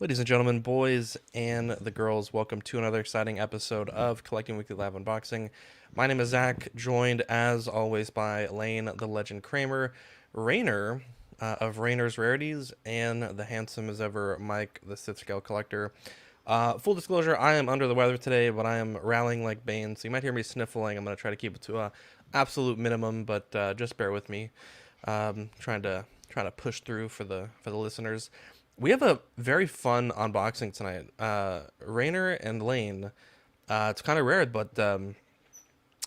Ladies and gentlemen, boys and the girls, welcome to another exciting episode of Collecting Weekly Live Unboxing. My name is Zach, joined as always by Lane, the Legend Kramer, Raynor of Raynor's Rarities, and the handsome as ever Mike, the Sith Scale Collector. Full disclosure, I am under the weather today, but I am rallying like Bane, so you might hear me sniffling. I'm going to try to keep it to a absolute minimum, but just bear with me. Trying to push through for the listeners. We have a very fun unboxing tonight. Raynor and Lane. It's kind of rare, but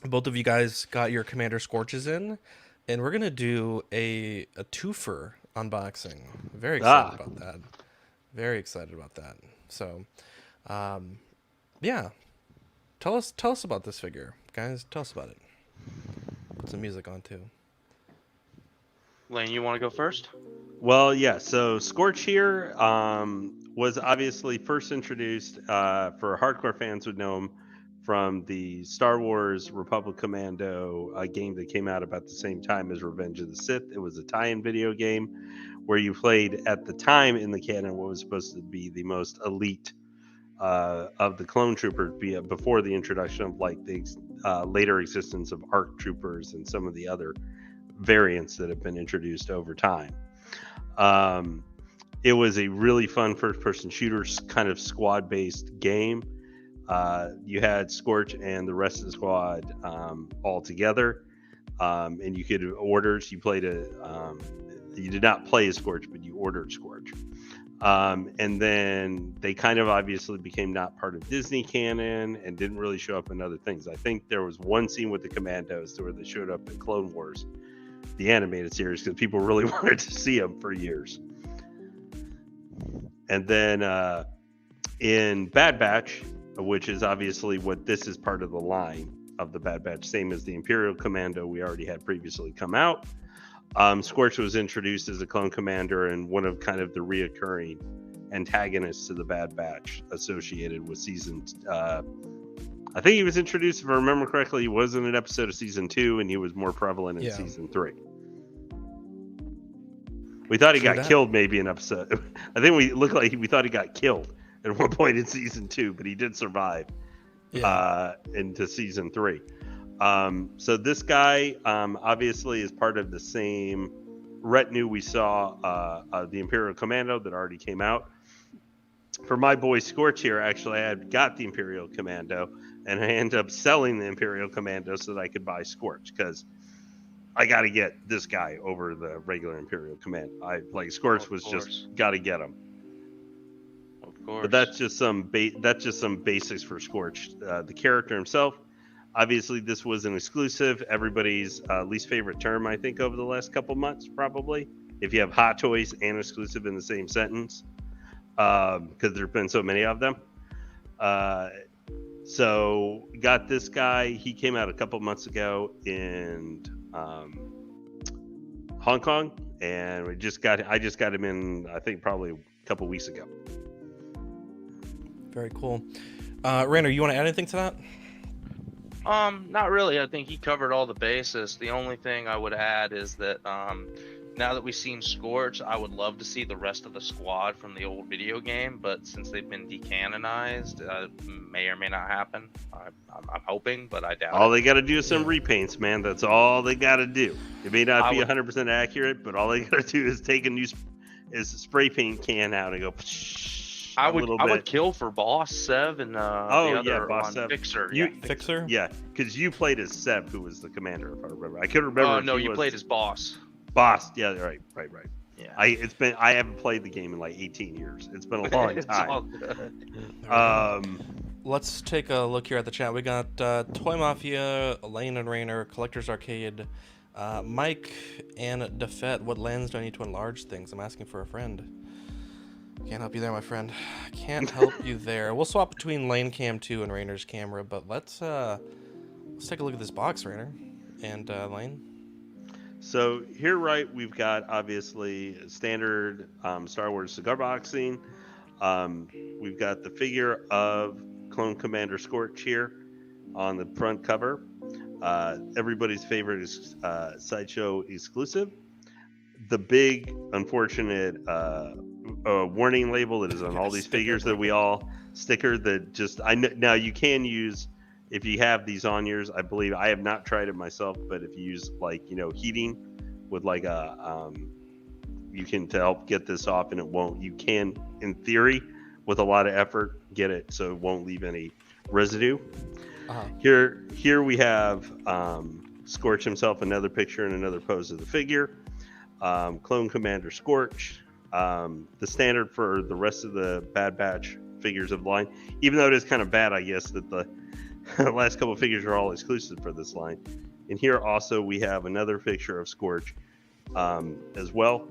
both of you guys got your Commander Scorches in, and we're gonna do a twofer unboxing. Very excited Ah, about that. Very excited about that. So, um, yeah, tell us about this figure, guys. Tell us about it. Put some music on too. Lane, you want to go first? well, yeah. So Scorch here was obviously first introduced for hardcore fans would know him from the Star Wars Republic Commando game that came out about the same time as Revenge of the Sith. It was a tie-in video game where you played at the time in the canon what was supposed to be the most elite of the clone troopers before the introduction of like the later existence of ARC troopers and some of the other variants that have been introduced over time. Um, it was a really fun first-person shooter kind of squad-based game. You had Scorch and the rest of the squad all together, and you could orders. You played you did not play as Scorch, but you ordered Scorch. And then they kind of obviously became not part of Disney canon and didn't really show up in other things. I think there was one scene with the Commandos where they showed up in Clone Wars, the animated series, because people really wanted to see them for years. And then in Bad Batch, which is obviously what this is part of the line of the Bad Batch, same as the Imperial Commando we already had previously come out. Scorch was introduced as a clone commander and one of kind of the reoccurring antagonists to the Bad Batch associated with season. I think he was introduced, if I remember correctly, he was in an episode of season 2, and he was more prevalent in season 3. We thought he got killed maybe in episode. I think we thought he got killed at one point in season 2, but he did survive into season 3. So this guy obviously is part of the same retinue we saw the Imperial Commando that already came out. For my boy Scorch here, actually, I had got the Imperial Commando, and I ended up selling the Imperial Commando so that I could buy Scorch, because I got to get this guy over the regular Imperial Commando. Scorch was just got to get him. Of course. But that's just some basics for Scorch. The character himself. Obviously, this was an exclusive. Everybody's least favorite term, I think, over the last couple months, probably. If you have Hot Toys and exclusive in the same sentence, because there's been so many of them. So got this guy. He came out a couple months ago in Hong Kong, and I just got him in, I think, probably a couple weeks ago. Very cool. Raynor, you want to add anything to that? Not really. I think he covered all the bases. The only thing I would add is that now that we've seen Scorch, I would love to see the rest of the squad from the old video game, but since they've been decanonized, may or may not happen. I'm hoping, but I doubt all it. They got to do is some repaints, man. That's all they got to do. It may not be 100% accurate, but all they got to do is take a spray paint can out and go. I would kill for Boss Sev and the other Boss Sev. Fixer. Fixer? Yeah, because you played as Seb, who was the commander, if I remember. I couldn't remember. Oh no, you played as Boss. Boss, yeah, right. Yeah. I haven't played the game in like 18 years. It's been a long time. Let's take a look here at the chat. We got Toy Mafia, Lane and Raynor, Collector's Arcade, Mike, and Defet. What lens do I need to enlarge things? I'm asking for a friend. Can't help you there, my friend. Can't help you there. We'll swap between Lane Cam 2 and Raynor's camera, but let's take a look at this box, Raynor and Lane. So here, right, we've got obviously standard Star Wars cigar boxing. We've got the figure of Clone Commander Scorch here on the front cover. Everybody's favorite is Sideshow exclusive. The big unfortunate warning label that is on all these figures that we all sticker that just now you can use if you have these on yours. I believe I have not tried it myself, but if you use like heating with like a you can to help get this off, and it won't. You can, in theory, with a lot of effort, get it so it won't leave any residue. Here we have Scorch himself, another picture and another pose of the figure. Clone Commander Scorch. The standard for the rest of the Bad Batch figures of the line, even though it is kind of bad, I guess, that the last couple of figures are all exclusive for this line. And here also we have another picture of Scorch as well.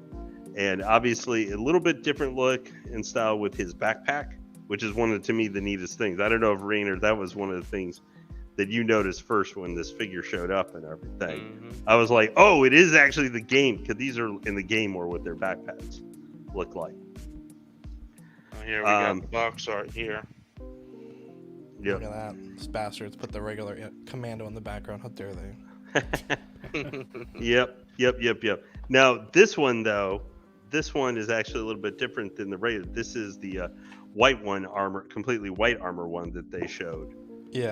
And obviously a little bit different look and style with his backpack, which is one of, to me, the neatest things. I don't know if Raynor, that was one of the things that you noticed first when this figure showed up and everything. I was like, oh, it is actually the game, because these are in the game or what their backpacks look like. Here we got the box art here. Look at that. These bastards put the regular Commando in the background. How dare they? Yep. Now, this one, though, this one is actually a little bit different than the regular. This is the white one, completely white armor one that they showed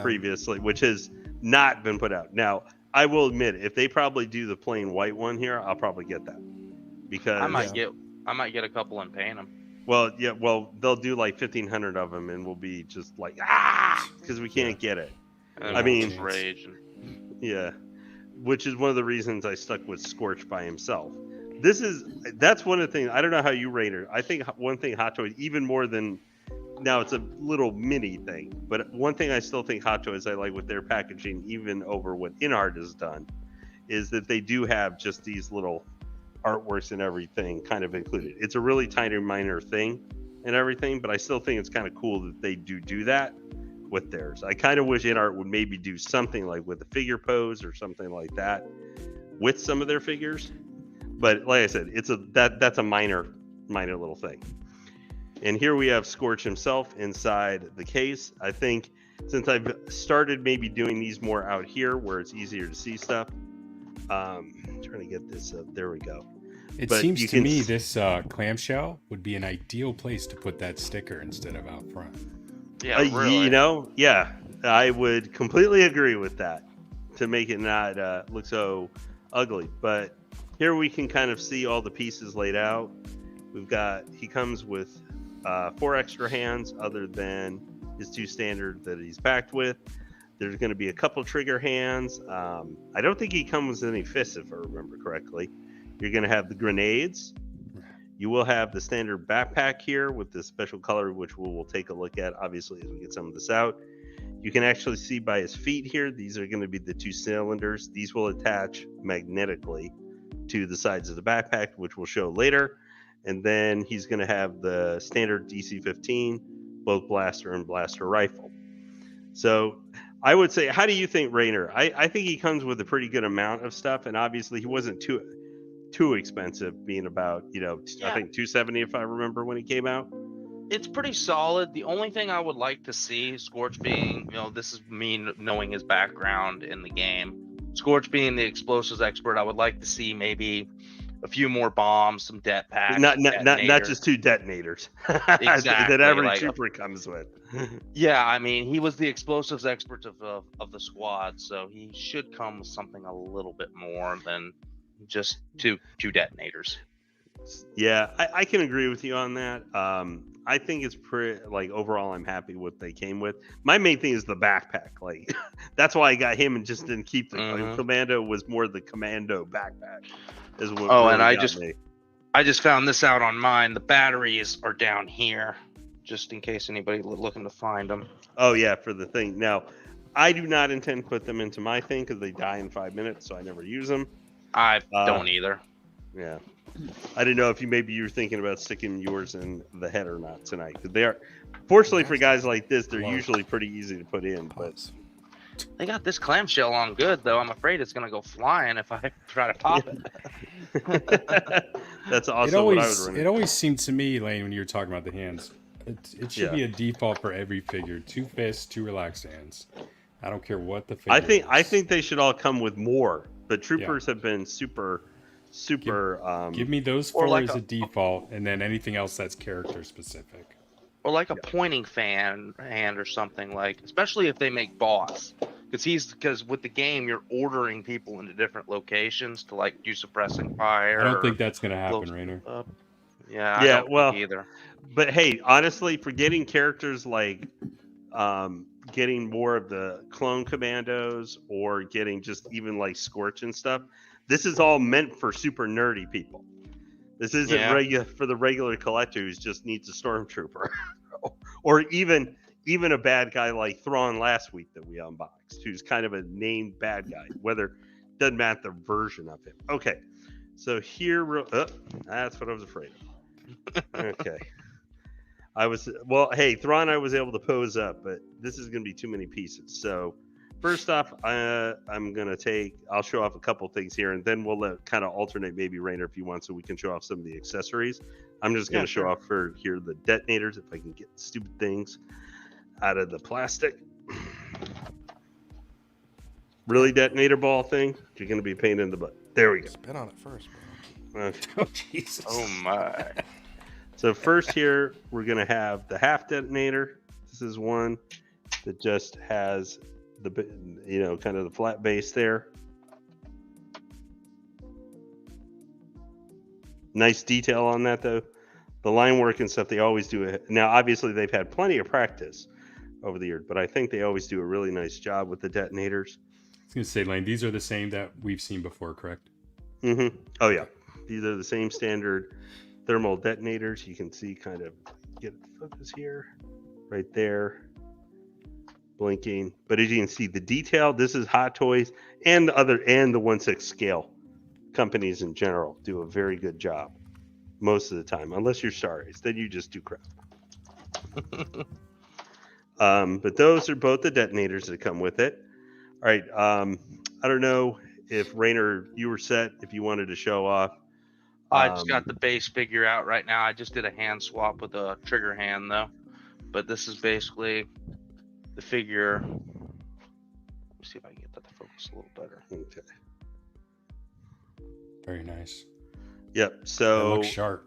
previously, which has not been put out. Now, I will admit, if they probably do the plain white one here, I'll probably get that. Because I might get a couple and paint them. Well, they'll do like 1,500 of them, and we'll be just like, because we can't get it. I mean, rage. Yeah, which is one of the reasons I stuck with Scorch by himself. That's one of the things. I don't know how you rate her. I think one thing Hot Toys, even more than, now it's a little mini thing, but one thing I still think Hot Toys I like with their packaging, even over what InArt has done, is that they do have just these little artworks and everything kind of included. It's a really tiny minor thing and everything, but I still think it's kind of cool that they do that with theirs. I kind of wish InArt would maybe do something like with a figure pose or something like that with some of their figures, but like I said, that's a minor little thing. And here we have Scorch himself inside the case. I think since I've started maybe doing these more out here where it's easier to see stuff, I'm trying to get this up. There we go. It seems to me this clamshell would be an ideal place to put that sticker instead of out front. Yeah, really. I would completely agree with that to make it not look so ugly. But here we can kind of see all the pieces laid out. He comes with 4 extra hands other than his 2 standard that he's packed with. There's going to be a couple trigger hands. I don't think he comes with any fists, if I remember correctly. You're going to have the grenades. You will have the standard backpack here with the special color, which we'll take a look at, obviously, as we get some of this out. You can actually see by his feet here, these are going to be the 2 cylinders. These will attach magnetically to the sides of the backpack, which we'll show later. And then he's going to have the standard DC-15, both blaster and blaster rifle. So I would say, how do you think, Raynor? I think he comes with a pretty good amount of stuff, and obviously he wasn't too expensive, being about, I think $270 if I remember when he came out. It's pretty solid. The only thing I would like to see, Scorch being, this is me knowing his background in the game. Scorch being the explosives expert, I would like to see maybe a few more bombs, some det packs. Not just 2 detonators. Exactly. That every trooper comes with. Yeah, I mean, he was the explosives expert of the squad, so he should come with something a little bit more than just two detonators. Yeah, I can agree with you on that. I think it's pretty, like, overall I'm happy with what they came with. My main thing is the backpack. Like, that's why I got him and just didn't keep the Commando. Was more the Commando backpack. Is what and I just found this out on mine. The batteries are down here, just in case anybody looking to find them. Oh yeah, for the thing. Now, I do not intend to put them into my thing because they die in 5 minutes, so I never use them. I don't either. Yeah. I didn't know if you were thinking about sticking yours in the head or not tonight. Because they are, fortunately for guys like this, they're usually pretty easy to put in. But they got this clamshell on good, though. I'm afraid it's going to go flying if I try to pop it. That's also what I would run. It always seemed to me, Lane, when you were talking about the hands, it should be a default for every figure. 2 fists, 2 relaxed hands. I don't care what the figure I think they should all come with more. The troopers have been super super. Give me those Or 4 like as a- a default, and then anything else that's character specific. Or like a pointing fan hand or something, like, especially if they make boss, because with the game you're ordering people into different locations to like do suppressing fire. I don't or think that's going to blow happen, Raynor. stuff up. Yeah, I Yeah, don't well, think either. but hey, honestly, for getting characters like getting more of the clone commandos or getting just even like Scorch and stuff, this is all meant for super nerdy people. This isn't Yeah. regular for the regular collector who just needs a stormtrooper, or even a bad guy like Thrawn last week that we unboxed, who's kind of a named bad guy. Whether doesn't matter the version of him. Okay, so here, that's what I was afraid of. Okay, hey, Thrawn, I was able to pose up, but this is going to be too many pieces. So first off, I'll show off a couple things here, and then we'll kind of alternate maybe Raynor if you want, so we can show off some of the accessories. I'm just going to show off here the detonators, if I can get stupid things out of the plastic. Really, detonator ball thing? You're going to be a pain in the butt. There we go. Spit on it first, bro. Okay. Oh, Jesus. Oh my. So first here, we're going to have the half detonator. This is one that just has the, kind of the flat base there. Nice detail on that, though. The line work and stuff, they always do it. Now, obviously, they've had plenty of practice over the years, but I think they always do a really nice job with the detonators. I was going to say, Lane, these are the same that we've seen before, correct? Mm-hmm. Oh, yeah. These are the same standard thermal detonators. You can see kind of get focus here, right there, blinking. But as you can see, the detail, this is Hot Toys and the 1/6 scale companies in general do a very good job most of the time, unless you're Star Ace, then you just do crap. But those are both the detonators that come with it. All right. I don't know if Raynor, you were set if you wanted to show off. I just got the base figure out right now. I just did a hand swap with a trigger hand though, but this is basically the figure. Let me see if I can get that to focus a little better. Okay. Very nice. Yep. It So looks sharp.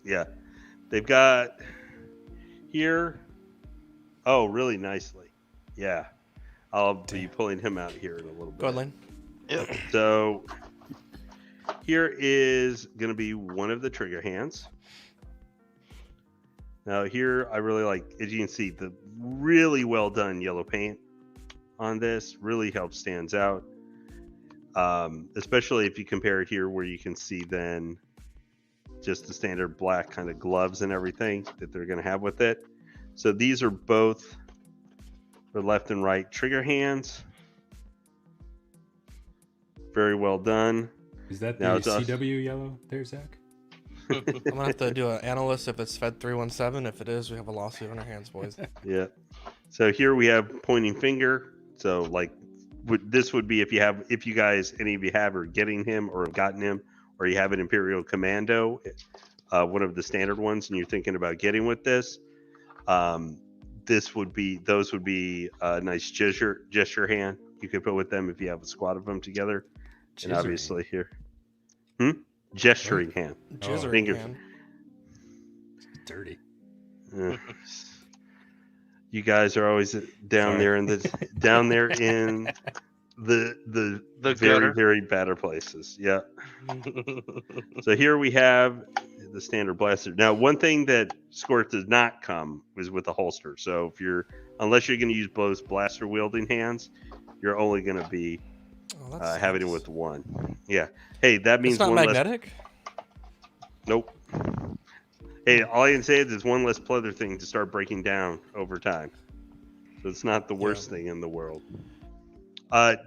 yeah, they've got here. Oh, really nicely. Yeah, I'll be pulling him out here in a little bit. Go ahead, Lane. Yep. So here is going to be one of the trigger hands. Now here, I really like, as you can see, the really well done yellow paint on this really helps stands out. Especially if you compare it here where you can see then just the standard black kind of gloves and everything that they're going to have with it. So these are both the left and right trigger hands. Very well done. Is that Now the it's us. CW yellow there, Zach? I'm gonna have to do an analyst if it's Fed 317. If it is, we have a lawsuit on our hands, boys. Yeah. So here we have pointing finger. So like this would be if you guys, any of you have or getting him or have gotten him, or you have an Imperial Commando, one of the standard ones, and you're thinking about getting with this. Those would be a nice gesture hand you could put with them if you have a squad of them together. And Jizzering. obviously here, gesturing hand. Jizzering finger. hand. Dirty. You guys are always down there in the the very gutter. very better places. Yeah. So here we have the standard blaster. Now, one thing that Scorch does not come is with a holster. So unless you're going to use both blaster wielding hands, you're only going to be having it with one. Yeah. Hey, that means It's not one magnetic. Nope. Hey, all I can say is it's one less pleather thing to start breaking down over time. So it's not the worst thing in the world.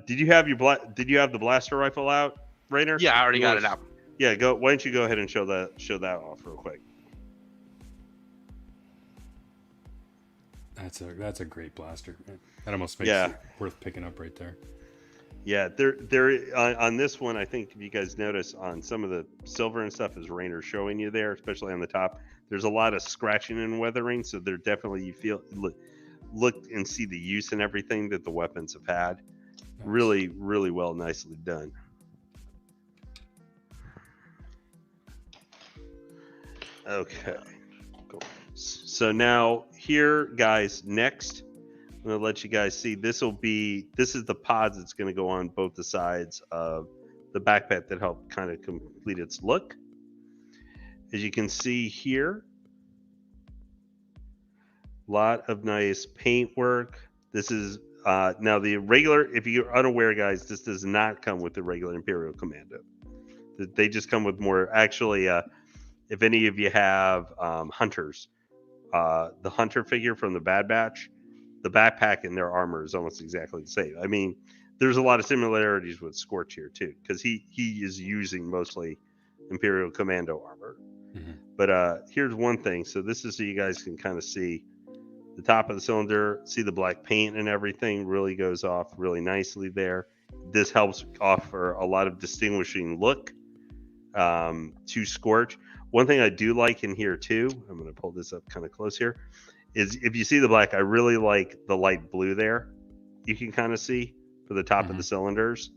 Did you have the blaster rifle out, Raynor? Yeah, I already got it out. Yeah, go. Why don't you go ahead and show that off real quick? That's a great blaster. That almost makes Yeah. it worth picking up right there. Yeah, there on this one, I think if you guys notice on some of the silver and stuff, as Raynor showing you there, especially on the top, there's a lot of scratching and weathering. So they're definitely, you feel look and see the use and everything that the weapons have had. Nice. Really, really well, nicely done. Okay. Cool. So now here, guys, next, I'm going to let you guys see. This is the pods that's going to go on both the sides of the backpack that help kind of complete its look. As you can see here, a lot of nice paint work. This is now the regular, if you're unaware, guys, this does not come with the regular Imperial Commando. They just come with more. Actually, if any of you have hunters, the hunter figure from the Bad Batch, the backpack and their armor is almost exactly the same. I mean, there's a lot of similarities with Scorch here too, because he is using mostly Imperial Commando armor. Mhm. But here's one thing. So this is so you guys can kind of see the top of the cylinder, see the black paint and everything really goes off really nicely there. This helps offer a lot of distinguishing look to Scorch. One thing I do like in here too, I'm going to pull this up kind of close here, is if you see the black, I really like the light blue there. You can kind of see for the top of the cylinders.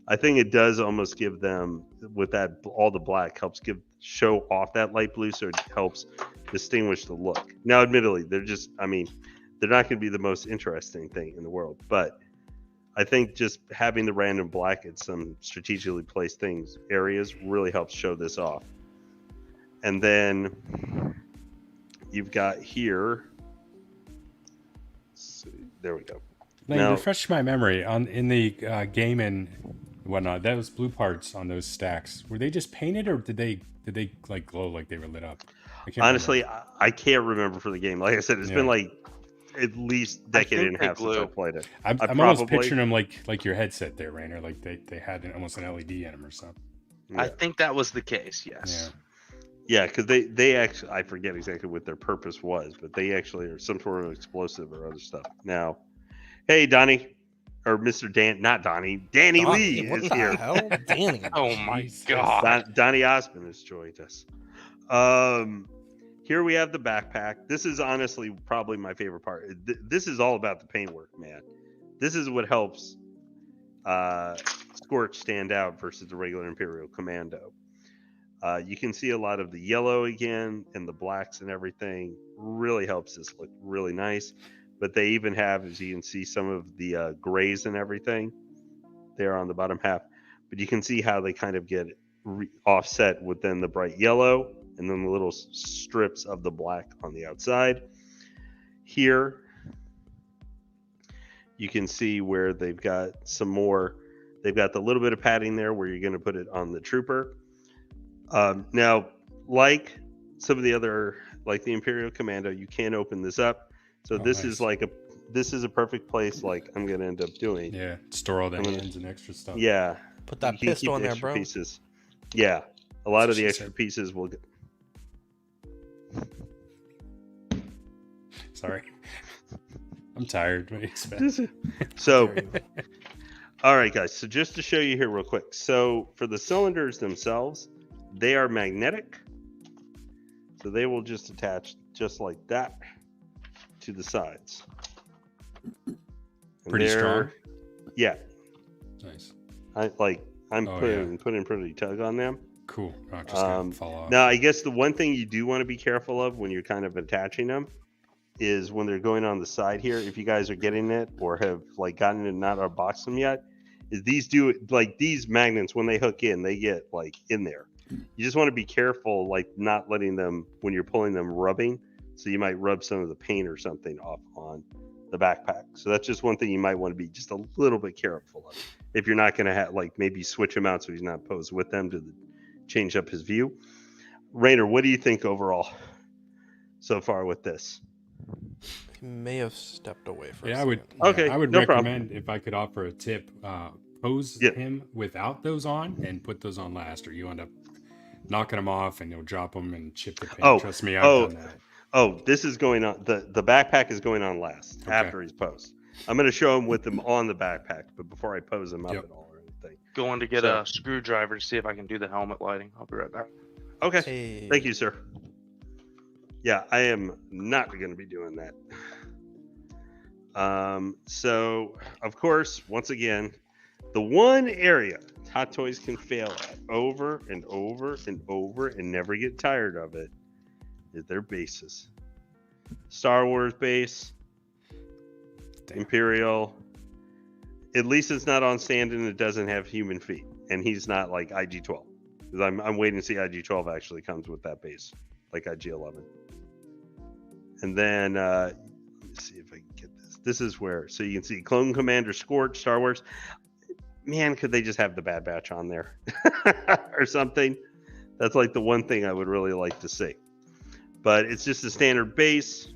I think it does almost give them, with that, all the black helps show off that light blue, so it helps distinguish the look. Now, admittedly, they're not going to be the most interesting thing in the world, but I think just having the random black at some strategically placed areas really helps show this off. And then you've got here, let's see, there we go. Lane, Now- refresh my memory in the game and whatnot. Those blue parts on those stacks, were they just painted, or did they like glow like they were lit up? I can't Honestly, remember. I can't remember for the game. Like I said, it's been like at least a decade and a half since I played it. I'm almost picturing them like your headset there, Raynor. Like they had almost an LED in them or something. I think that was the case. Yes. Yeah, because they actually, I forget exactly what their purpose was, but they actually are some sort of explosive or other stuff. Now, hey, Donnie, or Mr. Dan, not Donnie, Danny Lee What is the here. hell? Danny. Oh my Jesus. god. Donnie Osmond has joined us. Here we have the backpack. This is honestly probably my favorite part. This is all about the paintwork, man. This is what helps Scorch stand out versus the regular Imperial Commando. You can see a lot of the yellow again and the blacks and everything. Really helps this look really nice. But they even have, as you can see, some of the grays and everything there on the bottom half. But you can see how they kind of get offset within the bright yellow and then the little strips of the black on the outside. Here, you can see where they've got some more. They've got the little bit of padding there where you're going to put it on the trooper. Now, like some of the other, like the Imperial Commando, you can open this up. So this is like this is a perfect place. Like I'm gonna end up doing. Yeah, store all the hands and extra stuff. Yeah, Put that you can pistol keep in the there, extra bro. Pieces. Yeah, a lot of the she extra said. pieces will. Sorry, I'm tired. What do you expect? So, all right, guys. So just to show you here real quick. So for the cylinders themselves, they are magnetic. So they will just attach just like that to the sides. And Pretty strong. Yeah, Nice, I'm Oh, putting pretty tug on them. cool. Oh, just gonna fall off. Now, I guess the one thing you do want to be careful of when you're kind of attaching them is when they're going on the side here. If you guys are getting it or have like gotten it and not unboxed them yet, is these magnets, when they hook in, they get like in there. You just want to be careful, like not letting them, when you're pulling them, rubbing. So you might rub some of the paint or something off on the backpack. So that's just one thing you might want to be just a little bit careful of. If you're not going to have, like, maybe switch him out so he's not posed with them to change up his view. Raynor, what do you think overall so far with this? He may have stepped away for a Yeah, second. Okay, I would no recommend, if I could offer a tip, pose Yeah. him without those on and put those on last, or you end up knocking them off and you'll drop them and chip the paint. Oh, Trust me, I've done that. Oh, this is going on. The backpack is going on last Okay. after he's posed. I'm going to show him with them on the backpack, but before I pose him up Yep. at all or anything. Going to get So- a screwdriver to see if I can do the helmet lighting. I'll be right back. Okay. Hey. Thank you, sir. Yeah, I am not going to be doing that. So, of course, once again, the one area Hot Toys can fail at over and over and over and never get tired of it is their bases. Star Wars base, Damn. Imperial. At least it's not on stand and it doesn't have human feet. And he's not like IG-12. Because I'm waiting to see IG-12 actually comes with that base, like IG-11. And then, let me see if I can get this. This is where, so you can see Clone Commander Scorch, Star Wars. Man, could they just have the Bad Batch on there or something? That's like the one thing I would really like to see. But it's just a standard base.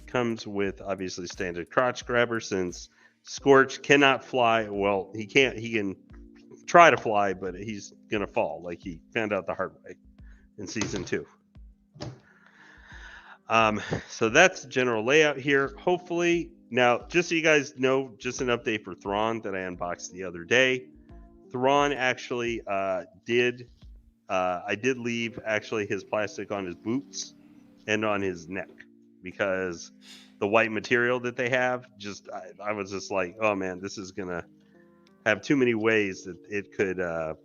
Comes with obviously standard crotch grabber since Scorch cannot fly. Well, he can't. He can try to fly, but he's gonna fall. Like he found out the hard way in season 2. So that's the general layout here. Hopefully, now just so you guys know, just an update for Thrawn that I unboxed the other day. Thrawn actually did. I did leave actually his plastic on his boots and on his neck because the white material that they have, just I was just like, oh man, this is gonna have too many ways that it could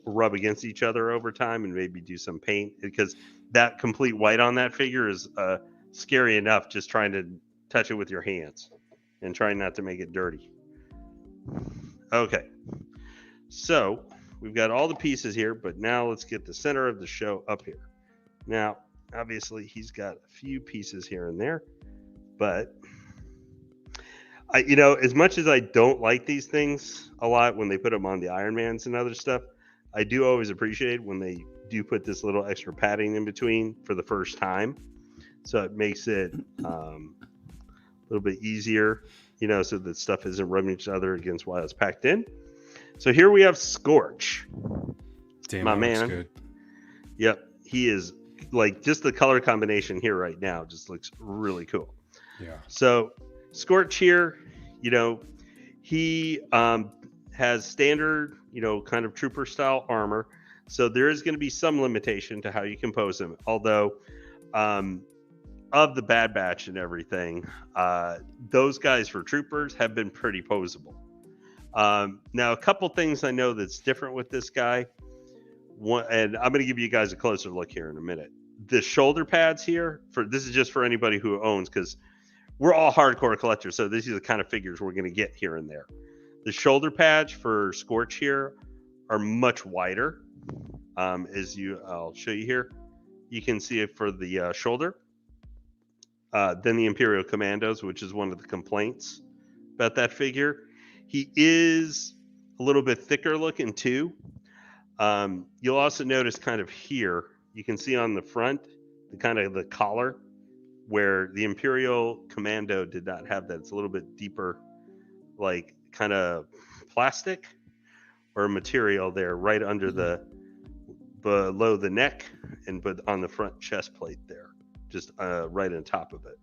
rub against each other over time and maybe do some paint, because that complete white on that figure is scary enough just trying to touch it with your hands and trying not to make it dirty. Okay, so we've got all the pieces here, but now let's get the center of the show up here. Now, obviously, he's got a few pieces here and there, but as much as I don't like these things a lot when they put them on the Iron Mans and other stuff, I do always appreciate when they do put this little extra padding in between for the first time. So it makes it a little bit easier, so that stuff isn't rubbing each other against while it's packed in. So here we have Scorch. Damn, my that man. looks good. Yep, he is like, just the color combination here right now just looks really cool. Yeah. So Scorch here, he has standard, kind of trooper style armor. So there is going to be some limitation to how you can pose him. Although, of the Bad Batch and everything, those guys for troopers have been pretty posable. Now, a couple things I know that's different with this guy. One, and I'm going to give you guys a closer look here in a minute. The shoulder pads here, this is just for anybody who owns, because we're all hardcore collectors, so these are the kind of figures we're going to get here and there. The shoulder pads for Scorch here are much wider. I'll show you here. You can see it for the shoulder. Then the Imperial Commandos, which is one of the complaints about that figure. He is a little bit thicker looking too. You'll also notice kind of here, you can see on the front, the collar, where the Imperial Commando did not have that. It's a little bit deeper, like kind of plastic or material there right under below the neck but on the front chest plate there, just right on top of it.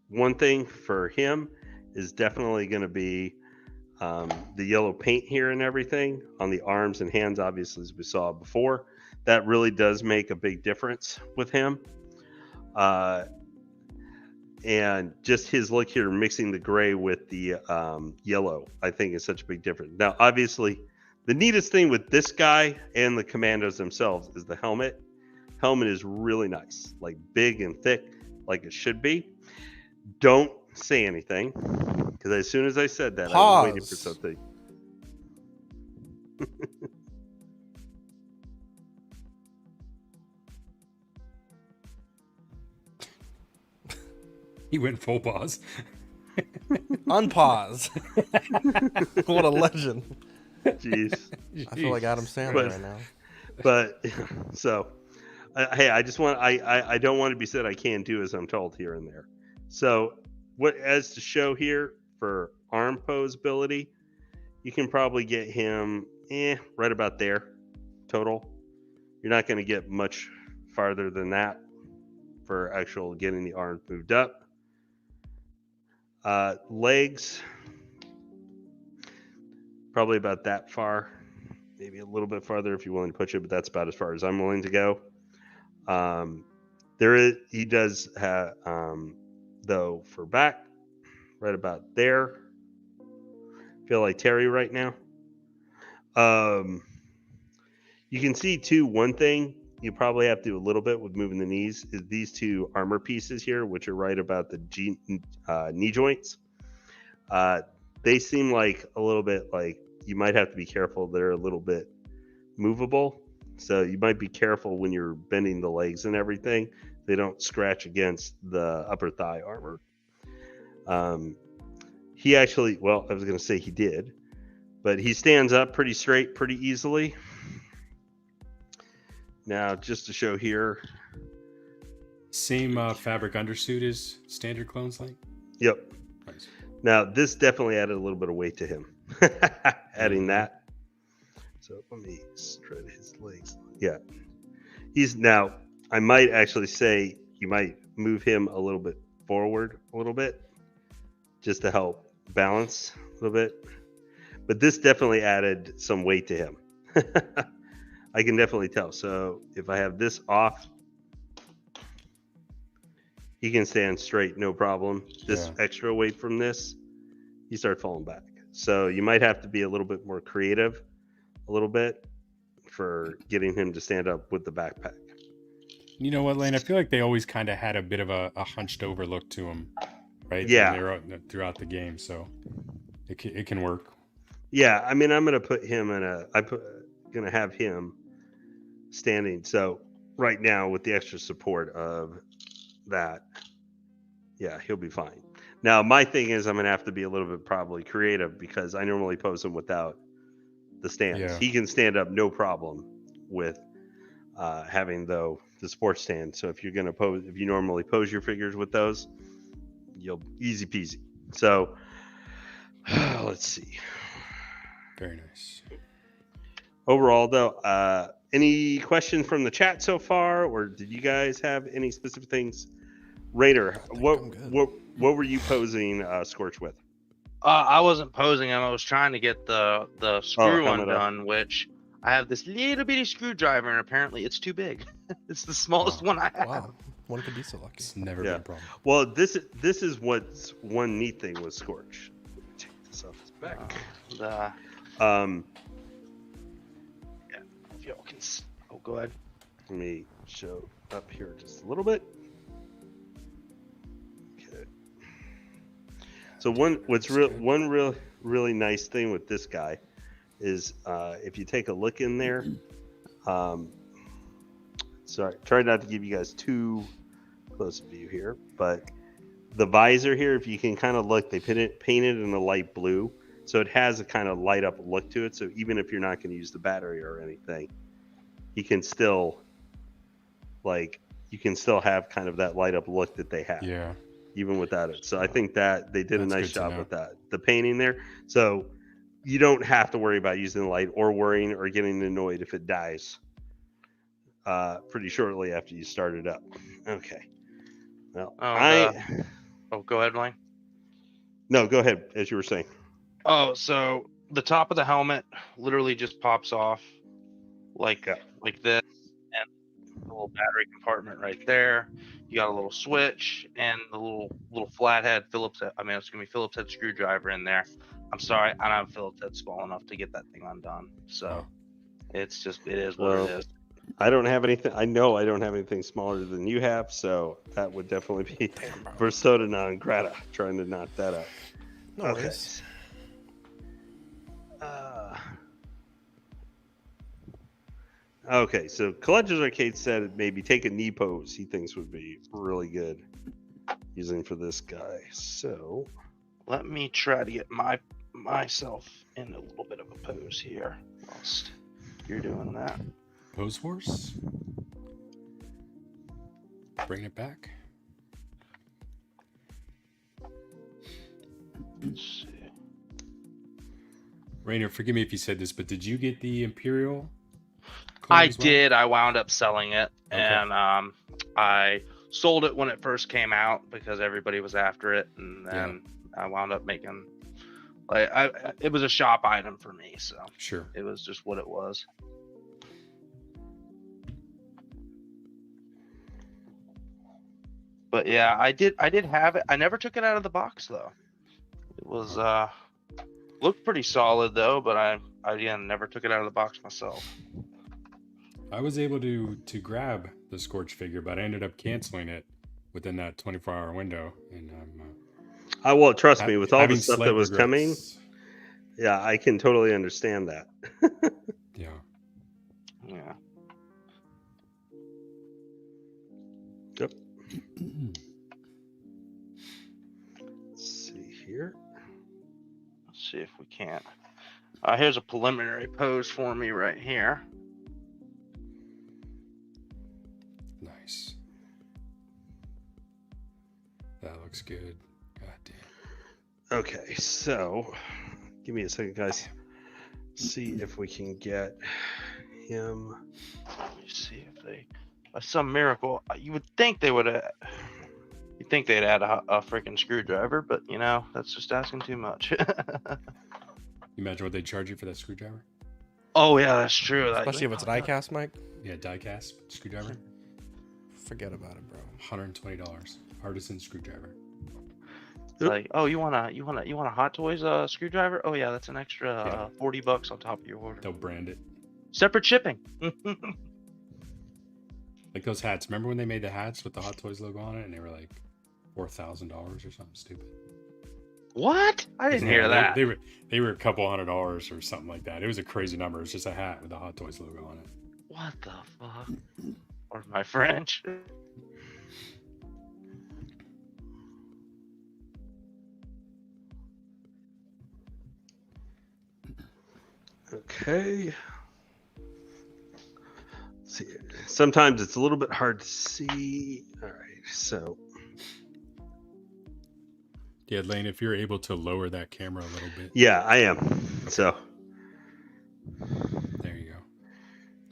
One thing for him is definitely going to be the yellow paint here and everything on the arms and hands, obviously, as we saw before. That really does make a big difference with him. And just his look here, mixing the gray with the yellow, I think is such a big difference. Now, obviously, the neatest thing with this guy and the Commandos themselves is the helmet. Helmet is really nice, like big and thick, like it should be. Don't say anything, because as soon as I said that, I was waiting for something. He went full pause. Unpause. What a legend. Jeez. I feel like Adam Sandler right now. But so, hey, I just want I don't want to be said I can't do as I'm told here and there. So, as to show here for arm posability, you can probably get him right about there total. You're not going to get much farther than that for actual getting the arm moved up. Legs, probably about that far, maybe a little bit farther if you're willing to push it, but that's about as far as I'm willing to go. He does have, though, for back, right about there. Feel like Terry right now. You can see too, one thing you probably have to do a little bit with moving the knees is these two armor pieces here, which are right about the knee joints. They seem like a little bit like you might have to be careful. They're a little bit movable, so you might be careful when you're bending the legs and everything. They don't scratch against the upper thigh armor. He actually, well, I was going to say he did, but he stands up pretty straight, pretty easily. Now, just to show here. Same fabric undersuit as standard clones like? Yep. Nice. Now, this definitely added a little bit of weight to him. Adding that. So let me spread his legs. Yeah. He's now, I might actually say you might move him a little bit forward a little bit just to help balance a little bit. But this definitely added some weight to him. I can definitely tell. So if I have this off, he can stand straight, no problem. This extra weight from this, he starts falling back. So you might have to be a little bit more creative, a little bit, for getting him to stand up with the backpack. You know what, Lane? I feel like they always kind of had a bit of a hunched over look to him, right? Yeah. When they were throughout the game, so it can work. Yeah, I mean, I'm gonna put him in gonna have him standing. So right now with the extra support of that, yeah, he'll be fine. Now my thing is I'm gonna have to be a little bit probably creative because I normally pose him without the stands. Yeah. He can stand up no problem with having the sports stand. So if you're gonna pose, if you normally pose your figures with those, you'll easy peasy. So let's see. Very nice. Overall, though, any questions from the chat so far, or did you guys have any specific things? Raynor, what were you posing Scorch with? I wasn't posing him. I was trying to get the screw helmet undone, which I have this little bitty screwdriver, and apparently it's too big. It's the smallest one I have. Wow, one could be so lucky. It's never been a problem. Well, this is what's one neat thing with Scorch. Take this off his back. Yeah, if y'all can. Oh, go ahead. Let me show up here just a little bit. Okay. So one really nice thing with this guy is if you take a look in there. Sorry, try not to give you guys too close a view here, but the visor here, if you can kind of look, they painted in a light blue, so it has a kind of light up look to it. So even if you're not going to use the battery or anything, you can still have kind of that light up look that they have. Yeah. Even without it. So I think that they did a That's nice good to job know. with that. The painting there. So you don't have to worry about using the light or worrying or getting annoyed if it dies pretty shortly after you start it up. Okay. Well, Oh, go ahead, Blaine. No, go ahead, as you were saying. Oh, so the top of the helmet literally just pops off like this, and the little battery compartment right there. You got a little switch and the little flathead Phillips head. I mean, it's gonna be Phillips head screwdriver in there. I'm sorry, I don't have Phillips head small enough to get that thing undone. So it is what it is. I don't have anything. I know I don't have anything smaller than you have, so that would definitely be persona non grata trying to knock that out. No worries. Okay, so Collector's Arcade said maybe take a knee pose he thinks would be really good using for this guy. So Let me try to get myself in a little bit of a pose here whilst you're doing that. Pose Force? Bring it back. Let's see. Raynor, forgive me if you said this, but did you get the Imperial? I did. I wound up selling it, and I sold it when it first came out because everybody was after it, and then I wound up making it was a shop item for me, so Sure. it was just what it was. But yeah, I did have it. I never took it out of the box though. It was looked pretty solid though, but I again never took it out of the box myself. I was able to grab the Scorch figure, but I ended up canceling it within that 24-hour window, and I'm well, trust me, with all the having stuff that slight was coming, regrets. yeah, I can totally understand that. Yeah. Yeah. Yep. Let's see here. Let's see if we can. Here's a preliminary pose for me right here. Nice. That looks good. God damn. Okay, so give me a second, guys. See if we can get him. Let me see if they, by some miracle, you would think they would have. You'd think they'd add a freaking screwdriver, but you know that's just asking too much. You imagine what they charge you for that screwdriver? Oh yeah, that's true. Especially if it's an iCast mic. Yeah, die-cast screwdriver. Forget about it, bro. $120. Artisan screwdriver. It's like, oh, you want a Hot Toys screwdriver? Oh yeah, that's an extra $40 on top of your order. They'll brand it. Separate shipping. Like those hats. Remember when they made the hats with the Hot Toys logo on it, and they were like $4,000 or something stupid? What? I didn't hear that. They were a couple $100 or something like that. It was a crazy number. It was just a hat with the Hot Toys logo on it. What the fuck? Or my French? Okay. Let's see. Sometimes it's a little bit hard to see. All right, so Yeah, Lane, if you're able to lower that camera a little bit. yeah, I am. So There you go.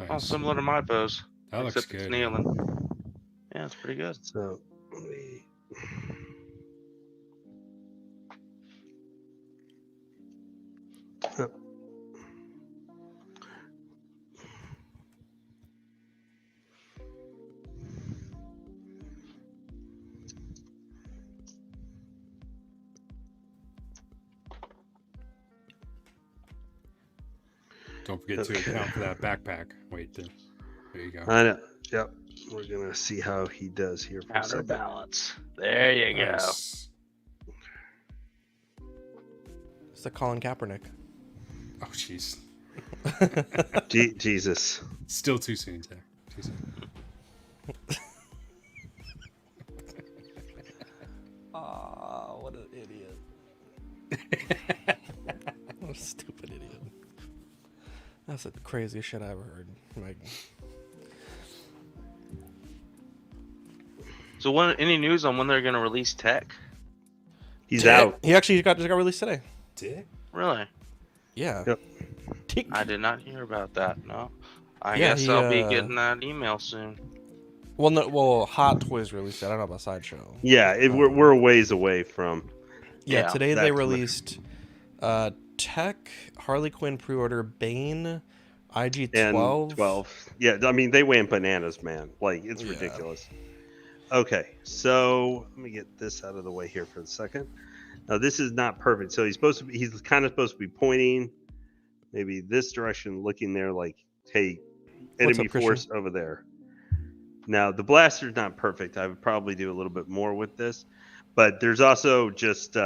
Oh, Nice. similar to my pose. That looks Except it's good. kneeling. Yeah, it's pretty good. so let me. Oh. Don't forget to account for that backpack. Wait, there you go. I know. Yep. We're gonna see how he does here for a second. Counterbalance. There you go. Nice. It's the Colin Kaepernick. Oh, jeez. Jesus. Still too soon, Zach. Too soon. Oh, what an idiot. What a stupid idiot. That's the craziest shit I ever heard. Like, So, any news on when they're gonna release tech? He's out. He actually just got released today. Dick? Really? Yeah. Yep. Tick. I did not hear about that. No. I Yeah, guess I'll be getting that email soon. Well, no, well, Hot Toys released it. I don't know about Sideshow. Yeah, we're a ways away from. Yeah, Yeah, today that they commercial. released Tech, Harley Quinn pre-order, Bane, And IG-12. 12. Yeah, I mean, they went bananas, man. Like, it's Yeah. ridiculous. Okay, so let me get this out of the way here for a second. Now, this is not perfect. So he's kind of supposed to be pointing maybe this direction, looking there like, hey, What's enemy up, Christian? force over there. Now, the blaster's not perfect. I would probably do a little bit more with this. But there's also just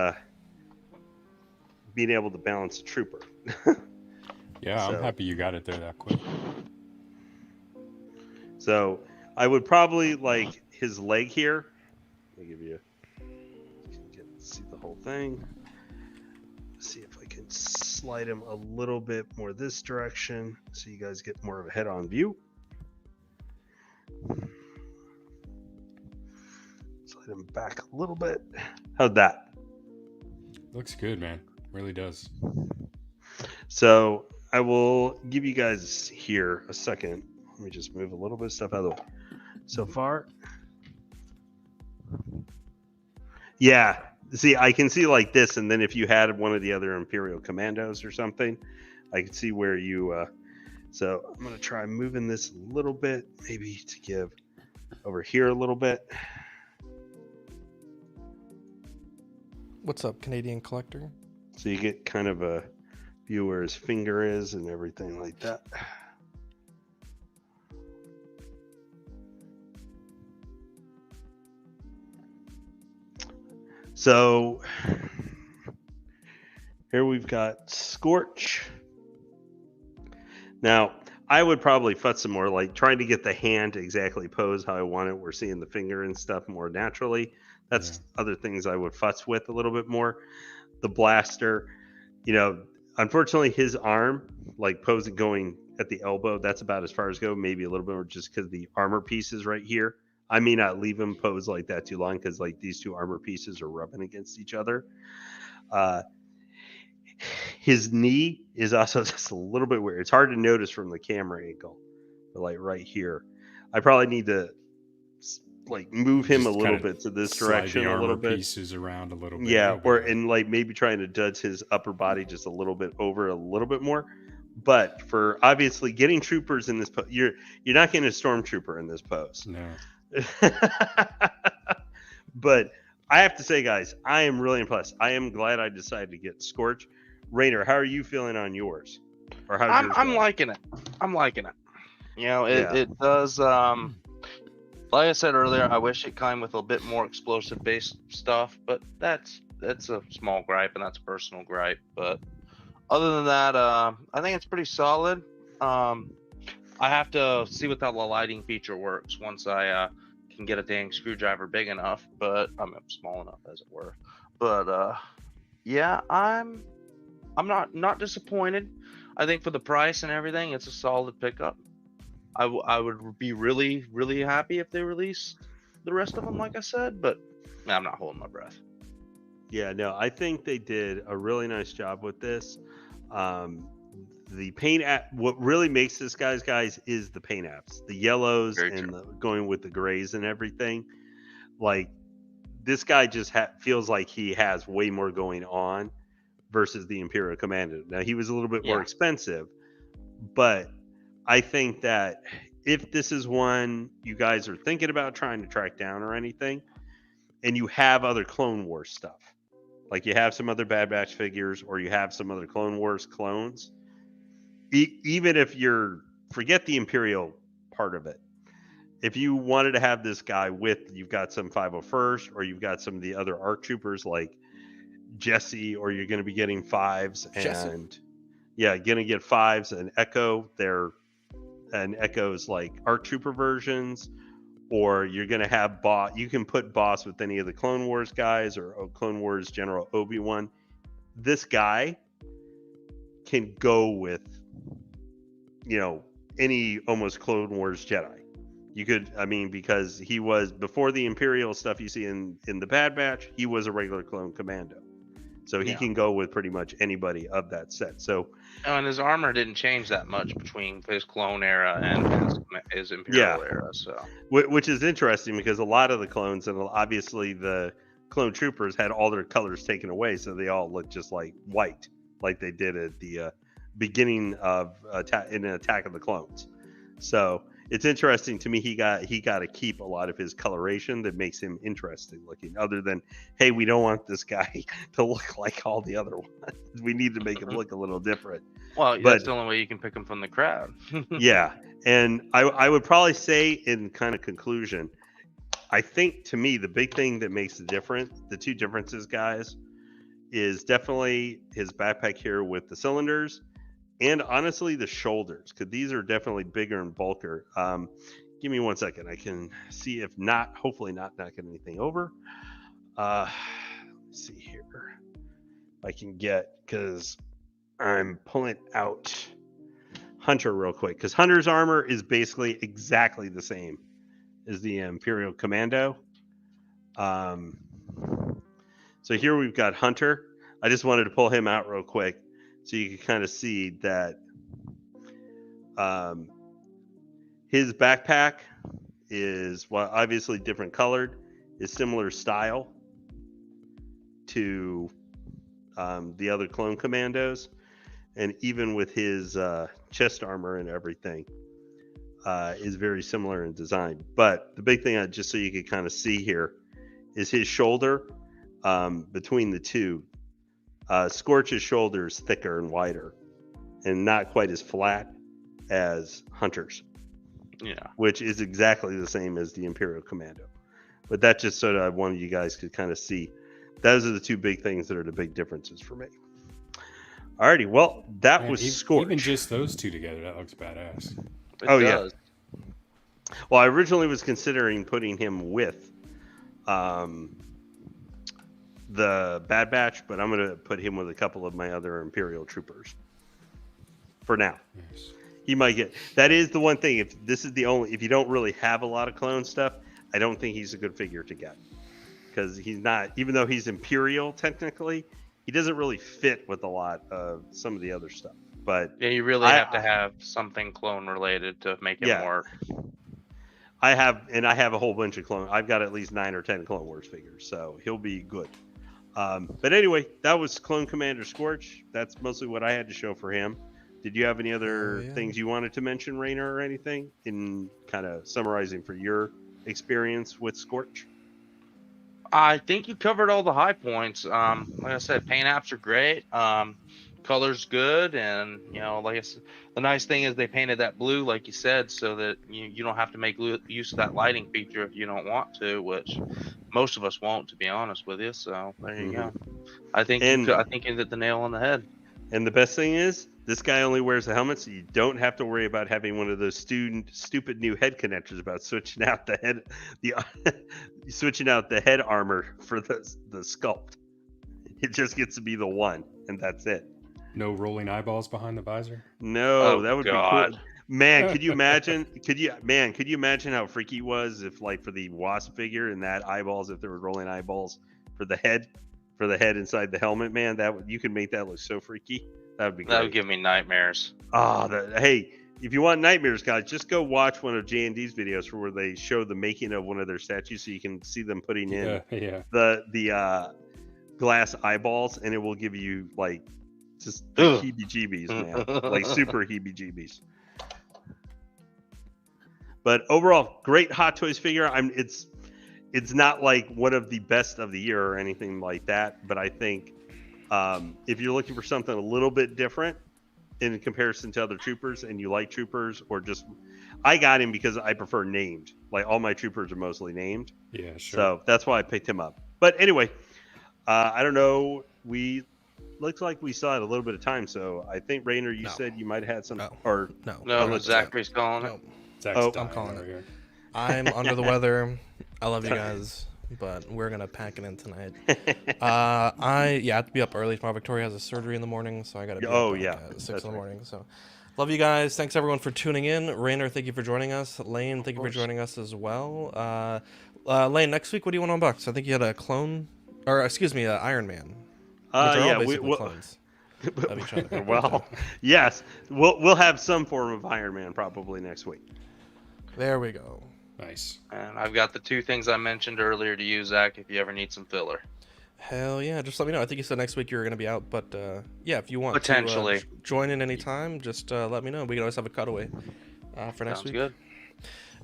being able to balance a trooper. Yeah, I'm So- happy you got it there that quick. So I would probably like his leg here. Let me give you see the whole thing. See if I can slide him a little bit more this direction so you guys get more of a head-on view. Slide him back a little bit. How'd that? Looks good, man. Really does. So I will give you guys here a second. Let me just move a little bit of stuff out of the way. So far, yeah. See, I can see like this, and then if you had one of the other Imperial Commandos or something, I could see where you. So I'm gonna try moving this a little bit, maybe to give over here a little bit. What's up, Canadian Collector? So you get kind of a view where his finger is and everything like that. So here we've got Scorch. Now, I would probably futz some more, like trying to get the hand to exactly pose how I want it. We're seeing the finger and stuff more naturally. That's other things I would futz with a little bit more. The blaster, unfortunately, his arm, like posing going at the elbow, that's about as far as go. Maybe a little bit more just because the armor piece is right here. I may not leave him pose like that too long because like these two armor pieces are rubbing against each other. His knee is also just a little bit weird. It's hard to notice from the camera angle, but like right here, I probably need to like move him Just a little kinda bit to this slide direction the a little armor bit. pieces around a little bit. Yeah, That'll be or all right. and like maybe trying to judge his upper body just a little bit over a little bit more. But for obviously getting troopers in this pose, you're not getting a stormtrooper in this pose. No. But I have to say, guys, I am really impressed. I am glad I decided to get Scorch. Raynor, how are you feeling on yours? Or how's yours I'm going? liking it. I'm liking it. Yeah. It does. Like I said earlier, I wish it came with a bit more explosive based stuff, but that's a small gripe and that's a personal gripe. But other than that, I think it's pretty solid. I have to see what that lighting feature works once I can get a dang screwdriver big enough, but I'm small enough as it were. But yeah, I'm not disappointed. I think for the price and everything, it's a solid pickup. I would be really, really happy if they released the rest of them, like I said, but I'm not holding my breath. Yeah, no, I think they did a really nice job with this. The paint app, what really makes this guys is the paint apps, the yellows Very and true. going with the grays and everything. Like this guy just feels like he has way more going on versus the Imperial Commando. Now he was a little bit more Yeah. expensive, but I think that if this is one you guys are thinking about trying to track down or anything, and you have other Clone Wars stuff, like you have some other Bad Batch figures or you have some other Clone Wars clones, even if you're forget the Imperial part of it, if you wanted to have this guy with, you've got some 501st or you've got some of the other ARC troopers like Jesse, or you're going to be getting fives Jesse? and yeah, going to get fives and Echo. And Echo's like ARC trooper versions, or you're going to have Boss. You can put Boss with any of the Clone Wars guys or Clone Wars General Obi-Wan. This guy can go with, any almost Clone Wars Jedi. You could, because he was before the Imperial stuff you see in the Bad Batch, he was a regular clone commando. So he can go with pretty much anybody of that set. So, and his armor didn't change that much between his clone era and his Imperial era. So, which is interesting because a lot of the clones and obviously the clone troopers had all their colors taken away, so they all look just like white, like they did at the beginning of in an Attack of the Clones. So it's interesting to me. He got to keep a lot of his coloration that makes him interesting looking. Other than, hey, we don't want this guy to look like all the other ones. We need to make him look a little different. Well, that's the only way you can pick him from the crowd. Yeah, and I would probably say in kind of conclusion, I think to me the big thing that makes the two differences, guys, is definitely his backpack here with the cylinders. And honestly, the shoulders, because these are definitely bigger and bulkier. Give me 1 second. I can see if not, hopefully not knocking anything over. Let's see here. If I can get, because I'm pulling out Hunter real quick, because Hunter's armor is basically exactly the same as the Imperial Commando. So here we've got Hunter. I just wanted to pull him out real quick, so you can kind of see that his backpack is, well, obviously different colored, is similar style to the other clone commandos, and even with his chest armor and everything is very similar in design. But the big thing, just so you can kind of see here, is his shoulder between the two. Scorch's shoulder is thicker and wider and not quite as flat as Hunter's. Yeah. Which is exactly the same as the Imperial Commando. But that just sort of, I wanted you guys to kind of see those are the two big things that are the big differences for me. Alrighty, well, that Man, was Scorch. even just those two together, that looks badass. Oh, It yeah. does. Well, I originally was considering putting him with the Bad Batch, but I'm going to put him with a couple of my other Imperial troopers for now. Yes. He might get. That is the one thing. If you don't really have a lot of clone stuff, I don't think he's a good figure to get, because he's not. Even though he's Imperial technically, he doesn't really fit with a lot of some of the other stuff. But Yeah, you really have to have something clone related to make him work. I have a whole bunch of clone. I've got at least 9 or 10 Clone Wars figures, so he'll be good. But anyway, that was Clone Commander Scorch. That's mostly what I had to show for him. Did you have any other things you wanted to mention, Raynor, or anything in kind of summarizing for your experience with Scorch? I think you covered all the high points. Like I said, paint apps are great. Color's good, and like I said, the nice thing is they painted that blue, like you said, so that you don't have to make use of that lighting feature if you don't want to, which most of us won't, to be honest with you. So there you go. I think you hit the nail on the head. And the best thing is, this guy only wears a helmet, so you don't have to worry about having one of those stupid new head connectors about switching out the head armor for the sculpt. It just gets to be the one, and that's it. No rolling eyeballs behind the visor. No, that would be cool. Man, could you imagine? Could you imagine how freaky it was if, like, for the Wasp figure and that eyeballs, if there were rolling eyeballs for the head inside the helmet? Man, you could make that look so freaky. That would be great. That would give me nightmares. Hey, if you want nightmares, guys, just go watch one of J&D's videos where they show the making of one of their statues, so you can see them putting in the glass eyeballs, and it will give you like just heebie-jeebies, man, like super heebie-jeebies. But overall, great Hot Toys figure. It's not like one of the best of the year or anything like that, but I think if you're looking for something a little bit different in comparison to other troopers, and you like troopers, or just, I got him because I prefer named. Like, all my troopers are mostly named. Yeah, sure. So that's why I picked him up. But anyway, I don't know. Looks like we still had a little bit of time. So I think, Raynor, you said you might have had some. No, Zachary's calling it. I'm calling it. I'm under the weather. I love you guys, but we're gonna pack it in tonight. I have to be up early tomorrow. Victoria has a surgery in the morning, so I gotta be up at 6 in the morning. So love you guys. Thanks everyone for tuning in. Raynor, thank you for joining us. Lane, thank you for joining us as well. Lane, next week, what do you want to unbox? I think you had a clone, or excuse me, Iron Man. We'll clones of each other. Well, yes, we'll have some form of Iron Man probably next week. There we go. Nice. And I've got the two things I mentioned earlier to you, Zach, if you ever need some filler. Hell yeah, just let me know. I think you said next week you were going to be out, but if you want potentially to join in anytime, just let me know. We can always have a cutaway for next week. Good.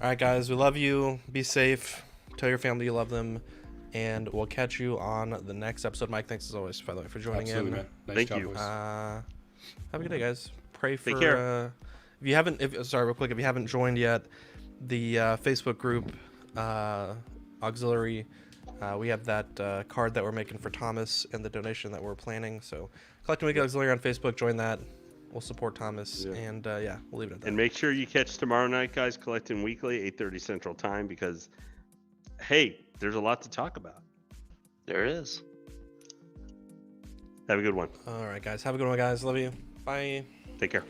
All right, guys, we love you. Be safe. Tell your family you love them. And we'll catch you on the next episode. Mike, thanks as always, by the way, for joining in. Man. Nice Thank job, you. boys. Have a good day, guys. Pray for. Take care. If you haven't joined yet, the Facebook group auxiliary, we have that card that we're making for Thomas and the donation that we're planning. So, Collecting Weekly Auxiliary on Facebook. Join that. We'll support Thomas, and we'll leave it at that. And make sure you catch tomorrow night, guys. Collecting Weekly, 8:30 Central Time, because hey, there's a lot to talk about. There is. Have a good one. All right, guys. Have a good one, guys. Love you. Bye. Take care.